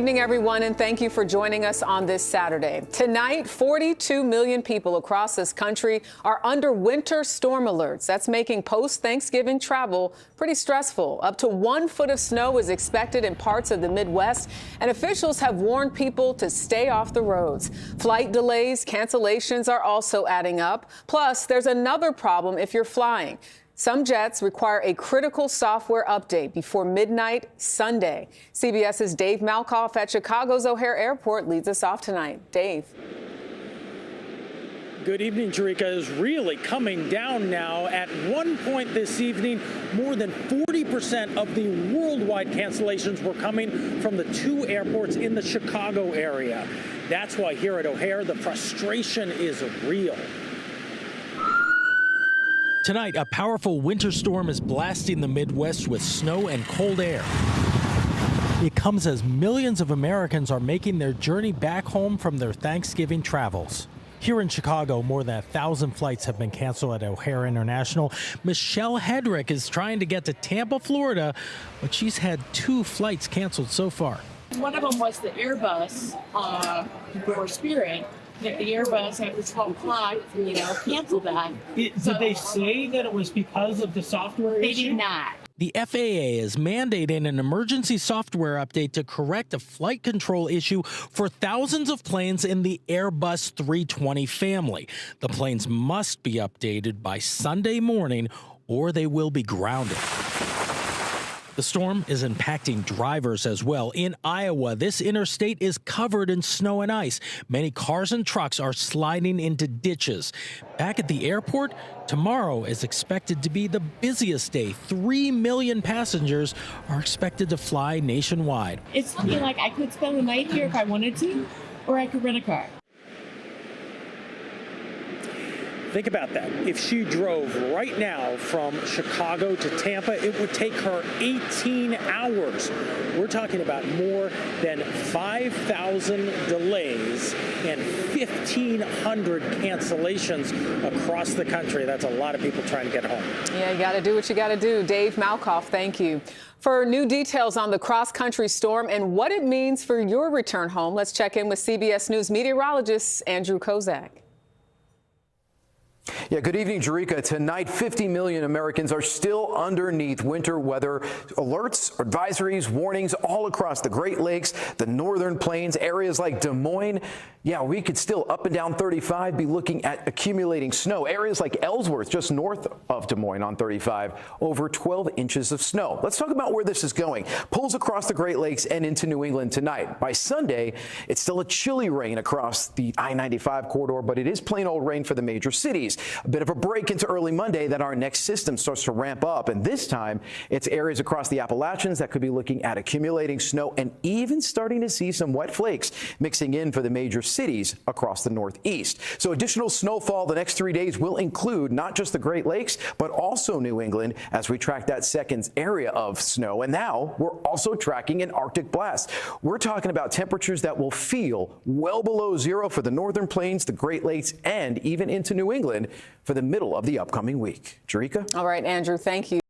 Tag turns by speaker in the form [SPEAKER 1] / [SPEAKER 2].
[SPEAKER 1] Good evening, everyone, and thank you for joining us on this Saturday. Tonight, 42 million people across this country are under winter storm alerts. That's making post-Thanksgiving travel pretty stressful. Up to 1 foot of snow is expected in parts of the Midwest, and officials have warned people to stay off the roads. Flight delays, cancellations are also adding up. Plus, there's another problem if you're flying. Some jets require a critical software update before midnight Sunday. CBS's Dave Malkoff at Chicago's O'Hare Airport leads us off tonight. Dave.
[SPEAKER 2] Good evening, Jerika. Is really coming down now. At one point this evening, more than 40% of the worldwide cancellations were coming from the two airports in the Chicago area. That's why here at O'Hare, the frustration is real.
[SPEAKER 3] Tonight, a powerful winter storm is blasting the Midwest with snow and cold air. It comes as millions of Americans are making their journey back home from their Thanksgiving travels. Here in Chicago, more than 1,000 flights have been canceled at O'Hare International. Michelle Hedrick is trying to get to Tampa, Florida, but she's had 2 flights canceled so far.
[SPEAKER 4] One of them was the Airbus for Spirit. That the Airbus at 12 o'clock, canceled that.
[SPEAKER 5] Did they say that it was because of the software issue?
[SPEAKER 4] They did not.
[SPEAKER 3] The FAA is mandating an emergency software update to correct a flight control issue for thousands of planes in the Airbus 320 family. The planes must be updated by Sunday morning or they will be grounded. The storm is impacting drivers as well. In Iowa, this interstate is covered in snow and ice. Many cars and trucks are sliding into ditches. Back at the airport, tomorrow is expected to be the busiest day. 3 million passengers are expected to fly nationwide.
[SPEAKER 4] It's looking like I could spend the night here if I wanted to, or I could rent a car.
[SPEAKER 2] Think about that. If she drove right now from Chicago to Tampa, it would take her 18 hours. We're talking about more than 5,000 delays and 1,500 cancellations across the country. That's a lot of people trying to get home.
[SPEAKER 1] Yeah, you got to do what you got to do. Dave Malkoff, thank you. For new details on the cross-country storm and what it means for your return home, let's check in with CBS News meteorologist Andrew Kozak.
[SPEAKER 6] Yeah, good evening, Jerika. Tonight, 50 million Americans are still underneath winter weather alerts, advisories, warnings all across the Great Lakes, the northern plains, areas like Des Moines. Yeah, we could still up and down 35 be looking at accumulating snow. Areas like Ellsworth, just north of Des Moines on 35, over 12 inches of snow. Let's talk about where this is going. Pulls across the Great Lakes and into New England tonight. By Sunday, it's still a chilly rain across the I-95 corridor, but it is plain old rain for the major cities. A bit of a break into early Monday that our next system starts to ramp up. And this time, it's areas across the Appalachians that could be looking at accumulating snow and even starting to see some wet flakes mixing in for the major cities across the Northeast. So additional snowfall the next 3 days will include not just the Great Lakes, but also New England as we track that second area of snow. And now we're also tracking an Arctic blast. We're talking about temperatures that will feel well below zero for the northern plains, the Great Lakes, and even into New England for the middle of the upcoming week. Jerika?
[SPEAKER 1] All right, Andrew, thank you.